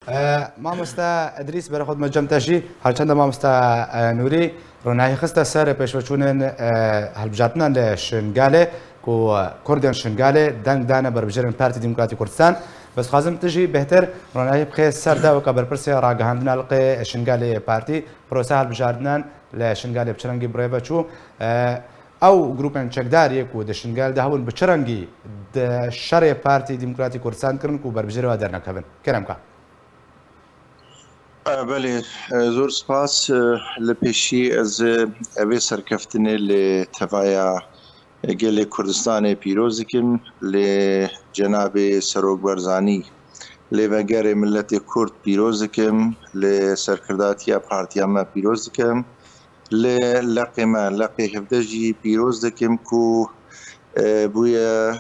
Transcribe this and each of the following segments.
مامۆستا ئەدریس بەرە خۆت مەجەمتەژی هەرچەندە مامۆستا نووری ڕۆناهی خستە سەر پێشوەچوونن هەڵبژاردنان لە شنگالێ و کوردیان شنگالێ دەنگدانە بەربژێرن پارتی دیموکراتی کوردستان بەس خوازم تژی بهتر ڕۆناهی بخێ سەرداوەکە بەرپرسی ڕاگەهاندنا لەقێ شنگالێ پارتی پرۆسە هەڵبژاردنان لە شنگالێ بچرەنگی بڕێ بەچوو ئەو گروپێن چەکدارێک و دە شنگال داهون بچرەنگی شەڕێ پارتی دیموکراتی کوردستان کردن و بەربژێرەوە دەرنەکەبن کەرەمکە بله زور سپاس لپیشی از اوی سرکفتنی لتوایا گل کردستان پیروزی کم لجناب سروگ برزانی لوگر ملت کرد پیروزی کم لسرکرداتی پارتیا ما پیروزی کم لقی هفدجی پیروزی کم کو بویا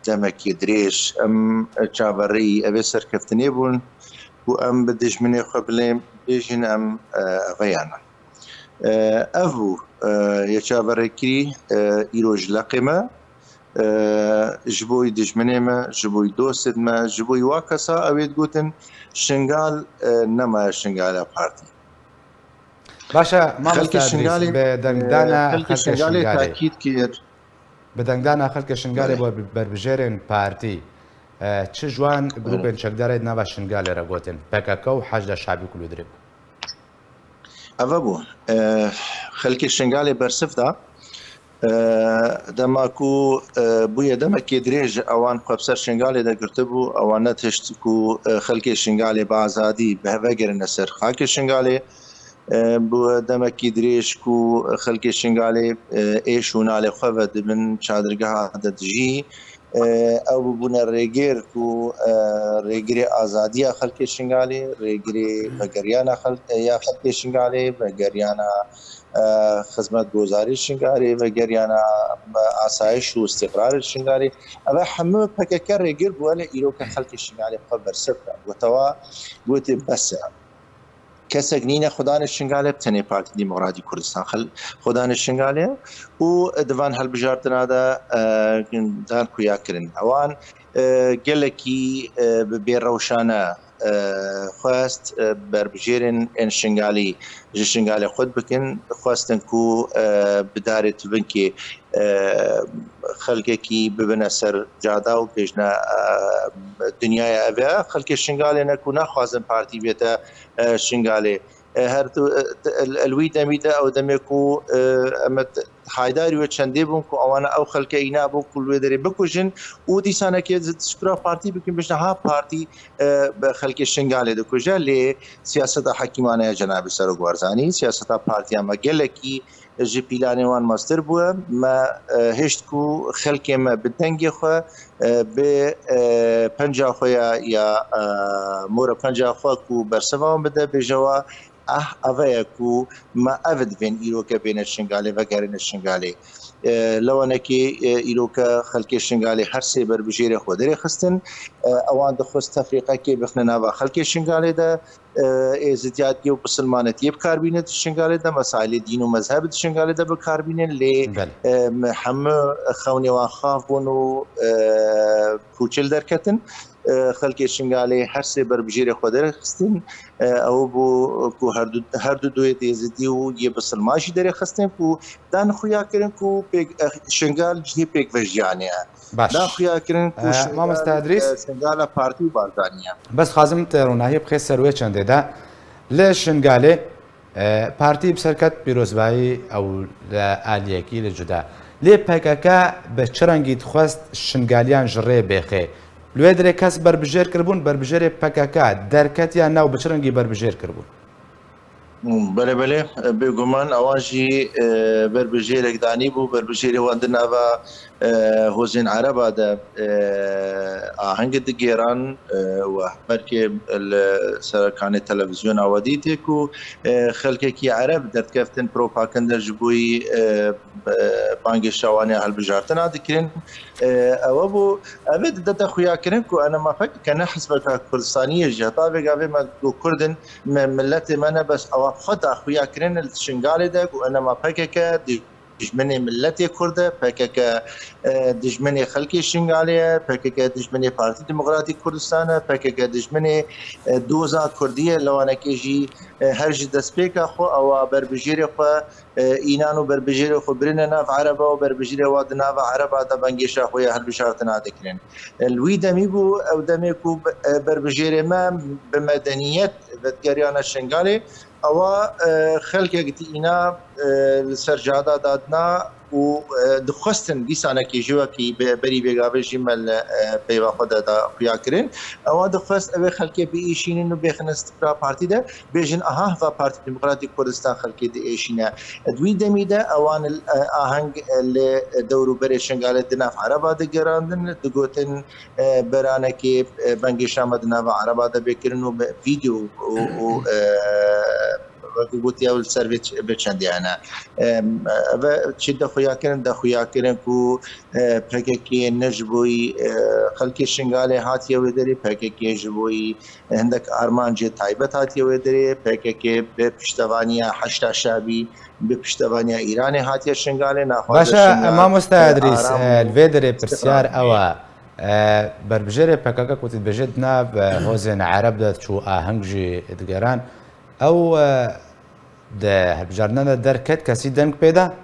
دمکی دریش ام چاوری اوی سرکفتنی بون و ام بدش منی قبلیم بیشین ام غیانا افو یچاورکی ایروج لقمه جبوی دشمنی ما جبوی دوست ما جبوی واکسا اوید گوتن شنگال نما شنگال پارتی باشا ما مستعدیس به دنگدانا خلق شنگالی تاکید کرد به دنگدانا خلق شنگالی بربژێرن پارتی چه جوان گروپên çekdarê nava şingalê re gotin PKK û Hejda Şabî Kulûdirê Eva bû xelkê şingalê bersif da dema ku bûye demekê dirêj ewan xwe bi ser şingalê de girtibû ewan netişt ku xelkê şingalê bi azadî bi hevegirine ser xakê şingalê bu demekî dirêj ku xelkê şingalê êş û nalê xwe ve dibin çadırgeha de dijî او بونه ریگیر کو ریگری آزادی خلق شنگالی ریگری بگریانا خلق یا خلق شنگالی بگریانا خدمت گزاری شنگالی بگریانا آسایش و استقرار شنگالی اما همه پککر ریگیر بوله ایرو که خلق شنگالی خبر سفر و توا گوتی بس کسک نینه خدان شنگاله بتنی پارتی دیموکراتی کردستان خدان شنگاله و دوان هل بجارتنا دا دان کویا کرن اوان گلکی به روشانه خواست بربجیرن ان شنگالی شنگاله خود بکن خواستن کو بداره تبن که خلقه کی ببنه سر جادا و پیشنا دنیای اوه خلقه شنگاله نکونا خوازن پارتی بیتا شنگاله هر الوی دمیده او دمیکو امت حیداری و چنده بون که اوانا او خلقه اینا بون کلوی داره بکشن او دیسانه که سپرا پارتی بکن بشنه ها پارتی خلقه شنگاله دو کجا لی سیاست حکیمانه جناب سروگ برزانی سیاست پارتی اما گلکی جی پیلانی وان ماستر بوه ما هشت کو خلقه ما بدنگی خواه به پنجا خواه یا مور پنجا خواه کو برسوان بده بجوا اوه کو ما اود بین ایرو که بین شنگاله و گرین شنگاله لوانه که ایرو که خلق شنگاله هر سی بر بجیر خودری خستن اوان دخست تفریقه که بخننا و خلق شنگاله ده ازدیاتی و بسلمانتی بکار بینه شنگاله ده مسائل دین و مذهب شنگاله ده بکار بینه لی همه خونی و خافون و کوچل درکتن خلق شنگاله هر سی بر بجیر خودری خستن او بو کو هر دو دوی تیزدی و یه بسلماشی داره خستن کو دان خویا کردن کو شنگال جدی پیک وجیانه دان خویا کردن کو شنگال پارتی بارزانیه بس خازم تروناهی بخیر سروی چنده ده ل شنگاله پارتی بسرکت پیروزبایی او عالیکی لجدا لی PKK به چرنگی خواست شنگالیان جره بخه لوی درێ کەس بربژێر کردبوون بربژێرێ PKK دەرکەتیان ناو بچرەنگی بربژێر کردبوون بله بله بگومان اوانجی بربژێرێک دانی بوو بربژێری واندناوە هۆزین عەرەبا ده ئاهەنگ دگێران و بەرکێ سەرەکانی تەلەڤیزیۆن ئاوەدیتێک و خەلکێکی عەرەب دەرکەفتن پرۆپاگەندە ji بووی بانگی شەوانێ هەڵبژارتنا دکرێن ئەوە بوو ئەوێ دەدە خویاکردن و ئەنە مافەکەنە حزبەکە کوردستانیە ژێتا بێگاوێ مە کوردن ملەتێ منە بەس ئەوە خۆدا خویاکردن شنگالێ دەک و ئەنە مافەکەکە دژمنê milletê Kurd e PKK dijmenê xelkê Şingalê ye PKK dijmenê Partî Demokratîk Kurdistan e PKK dijmenê doza Kurdî ye lewanekê jî her ji destpêka xwe ewa berbijêrê xwe înan û berbijêrê xwe birîne nav Ereba û berbijêrê wa di nava Ereba de bengêşa xwe ya hilbijartina dikirin. Li wî demî bû ew demê ku berbijêrê me bi medeniyet vetgeriyana Şingalê ewa xelkek dîna li ser cada dadina û dixwestin dîsanekî ji wekî berî bêgavê jî me li peyva xwe de da xuya kirin ewa dixwest ew ê xelkê biêşînin û bêxine istikrar partî de bêjin aha heva Partî Demokratîk Kurdistan xelkê diêşîne. Di wî demî de ewan aheng li dewrûberê Şingalê di nav Ereba digerandin digotin beranekê bengêşa me di nava Ereba de bêkirin û vîdeo û gotiya ser vê çendiyane ve çi dexuyakirin ku PKK ne ji boî xelkê Şingalê hatiye wê derê PKK ji boî hindek armancê taybet hatiye wê derê PKK bi piştevaniya heşta şabî bi piştevaniya İranê hatiye Şingalê naxwaze Başa mamosta Edrîs li vê derê pirsiyar ew e berbijêrê PKK ku dibêje di nav hozên Ereb de çû aheng jî digeran ew de hilbijartina de derket kesî deng pê da?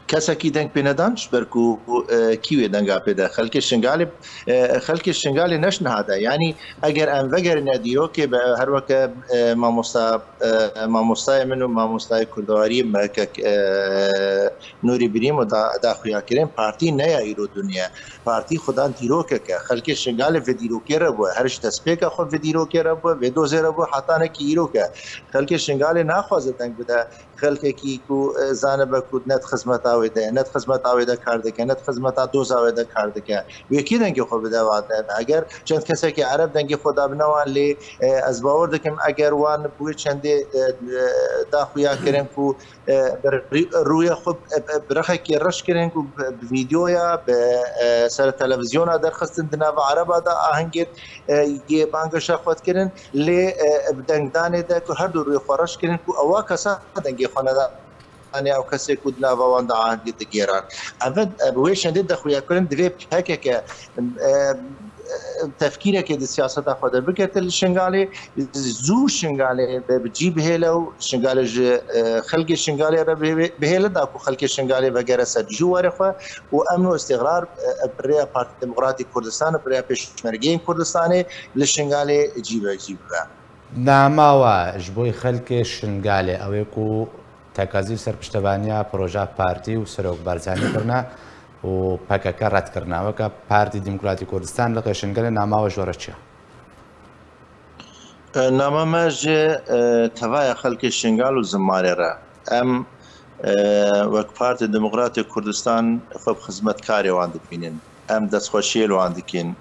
Kesekî deng pê nedan ji ber ku kî wê denga pê de xelkê Şingalê neşin hade yanî eger em vegerine dîrokê be her weke mamostayê min û mamostayê kurdariyê Mehkek Nûrî Birîm û da xuyakirin partî neya îro duniya partî xudan dîrokek e xelkê Şingalê vê dîrokê re bûye her ji destpêka xwe vê dîrokê re bûye vê dozê re bûye hetanekî îrok e xelkê Şingalê naxwaze deng bide xelkekî ku zanibe ku net xizmeta wê de net xizmeta wê de kar dike net xizmeta doza wê de kar dike wê kî dengê xwe bide wate eger çend kesekî Ereb dengê xwe da binewan lê ez bawer dikim eger wan bu çendê da xuya kirin ku rûya xwe birexekê reş kirin ku bi vîdyoya bi ser televizyona derxistin di nava Ereba da ahengê yê bangeşa xwe kirin lê bi dengdanê de ku her du rûyê xwe reş kirin ku ewa kesa dengê xwe neda ew kesê ku di nava wan de ahengê digêran ev bi wê şendê de xuyakirin divê PKK tefkîrekê di siyaseta xwe de bikete li Şingalê zû Şingalê bi cî bihêle û Şingalê ji xelkê Şingalê re bihêle da ku xelkê Şingalê vegere ser cîwarê xwe û emn û îstîqrar birêya Partî Demokratîk Kurdistanê birêya Pêşmergeyên Kurdistanê li Şingalê cî bibe. Namawa ji bo xelkê Şingalê ew ê ku tekazî ser piştevaniya proja partî û serokbarzanî kirina û PKK redkirina weke Partî Demokratîk Kurdistan li Şingalê namawa ji we re çi ye? Nama me ji tevaya xelkê Şingal û zimarê re em wek Partî Demokratîk Kurdistan xwe bi xizmetkarê wan dibînin em destxweşiyê li wan dikin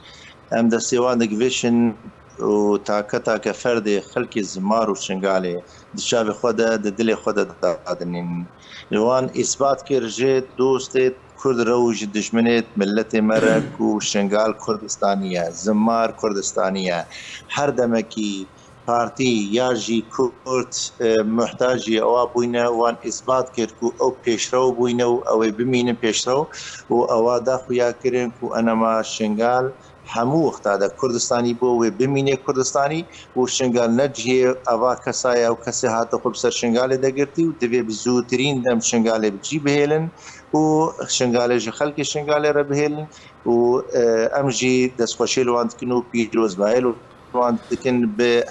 em destê wan digivêşin û taketake ferdê xelkê zimar û Şingalê di çavê xwe de di dilê xwe de dadinîn li wan îsbat kir jê dostê Kurd re û ji dijminê milletê me re ku Şingal Kurdistanî ye zimar Kurdistanî ye her demekî partî ya jî Kurd muhtacî ewa bûyne wan îsbat kir ku ew pêşrew bûyne û ew ê bimînin pêşrew û ewa da xuya kirin ku enema Şingal hemû wexta de Kurdistanî bû wê bimîne Kurdistanî û Şingal ne cihê eva kesa ye ew kesê hate xwe bi ser Şingalê de girtî û divê bi zûtirîn dem Şingalê bi cî bihêlin û Şingalê ji xelkê Şingalê re bihêlin û em jî destxweşî li wan dikin û pîrozbayê li wan dikin bi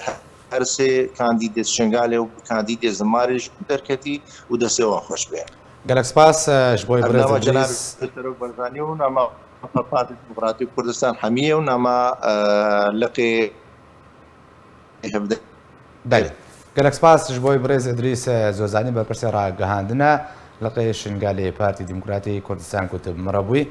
her sê kandîdê Şingalê û kandîdê zimarê ji derketî û destê wan xweş be. Gelek spas ji bo birêz Edrîs Barzanî û nama Partî Demokratîk Kurdistan hemiyê û nama liqê hevdê. Belê. Gelek spas ji bo birêz Edrîs Zozanî berpirsê ragihandina liqê Şingalê Partî Demokratîk Kurdistan ku tu mir bûyî.